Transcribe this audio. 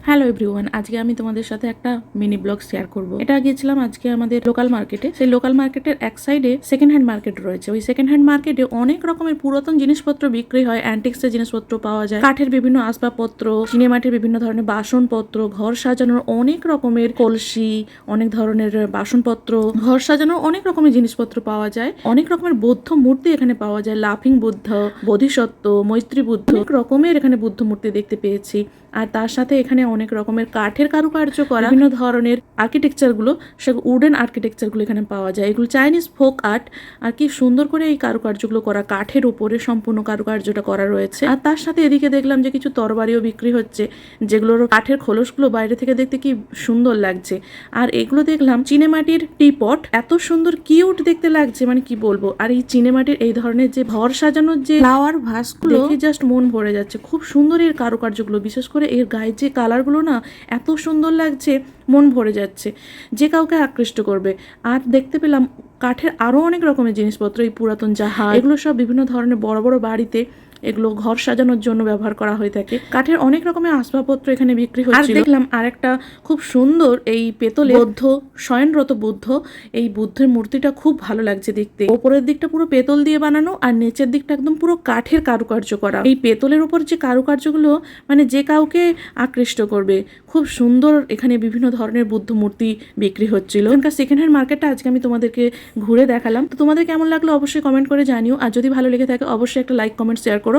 Hello everyone, আজকে আমি তোমাদের সাথে একটা মিনি ব্লগ শেয়ার করব। এটা গিয়েছিলাম আজকে আমাদের লোকাল মার্কেটে। সেই লোকাল মার্কেটের এক সাইডে সেকেন্ড হ্যান্ড মার্কেট রয়েছে। ওই সেকেন্ড হ্যান্ড মার্কেটে অনেক রকমের পুরাতন জিনিসপত্র বিক্রি হয়, অ্যান্টিক্সের জিনিসপত্র পাওয়া যায়, কাঠের বিভিন্ন আসবাবপত্র, চিনেমাটির বিভিন্ন ধরনের বাসনপত্র, ঘর সাজানোর অনেক রকমের কলসি, অনেক ধরনের বাসনপত্র, ঘর সাজানোর অনেক রকমের জিনিসপত্র পাওয়া যায়। অনেক রকমের বৌদ্ধ মূর্তি এখানে পাওয়া যায়, লাফিং বুদ্ধ, বোধিসত্ত্ব, মৈত্রী বুদ্ধ, অনেক রকমের এখানে বুদ্ধ মূর্তি দেখতে পেয়েছি। আর তার সাথে এখানে অনেক রকমের কাঠের কারুকার্য করা বিভিন্ন ধরনের আর্কিটেকচারগুলো, সে উডেন আর্কিটেকচারগুলো এখানে পাওয়া যায়। এগুলো চাইনিজ ফোক আর্ট। আর কি সুন্দর করে এই কারুকার্যগুলো করা, কাঠের উপরে সম্পূর্ণ কারুকার্যটা করা রয়েছে। আর তার সাথে এদিকে দেখলাম যে কিছু তরবারিও বিক্রি হচ্ছে, যেগুলোর কাঠের খোলসগুলো বাইরে থেকে দেখতে কি সুন্দর লাগছে। আর এগুলো দেখলাম চিনেমাটির টিপট, এত সুন্দর কিউট দেখতে লাগছে, মানে কি বলবো। আর এই চিনেমাটির এই ধরনের যে ঘর সাজানোর যে ফ্লাওয়ার ভাসগুলো দেখে জাস্ট মন ভরে যাচ্ছে। খুব সুন্দর এর কারুকার্যগুলো, বিশেষ করে এর গায়ের যে কালারগুলো না এত সুন্দর লাগছে, মন ভরে যাচ্ছে, যে কাউকে আকৃষ্ট করবে। আর দেখতে পেলাম কাঠের আরো অনেক রকমের জিনিসপত্র, এই পুরাতন জাহাজ, এগুলো সব বিভিন্ন ধরনের বড় বড় বাড়িতে এগুলো ঘর সাজানোর জন্য ব্যবহার করা হয়ে থাকে। কাঠের অনেক রকমের আসবাবপত্র এখানে বিক্রি হচ্ছিল। আর দেখলাম আরেকটা খুব সুন্দর এই পেতলের বুদ্ধ, শয়নরত বুদ্ধ। এই বুদ্ধের মূর্তিটা খুব ভালো লাগছে দেখতে। ওপরের দিকটা পুরো পেতল দিয়ে বানানো, আর নিচের দিকটা একদম পুরো কাঠের কারুকার্য করা। এই পেতলের উপর যে কারুকার্যগুলো মানে যে কাউকে আকৃষ্ট করবে। খুব সুন্দর এখানে বিভিন্ন ধরনের বুদ্ধ মূর্তি বিক্রি হচ্ছিল। এখানকার সেকেন্ড হ্যান্ড মার্কেটটা আজকে আমি তোমাদেরকে ঘুরে দেখালাম। তো তোমাদের কেমন লাগলো অবশ্যই কমেন্ট করে জানিও। আর যদি ভালো লেগে থাকে অবশ্যই একটা লাইক, কমেন্ট, শেয়ার করো।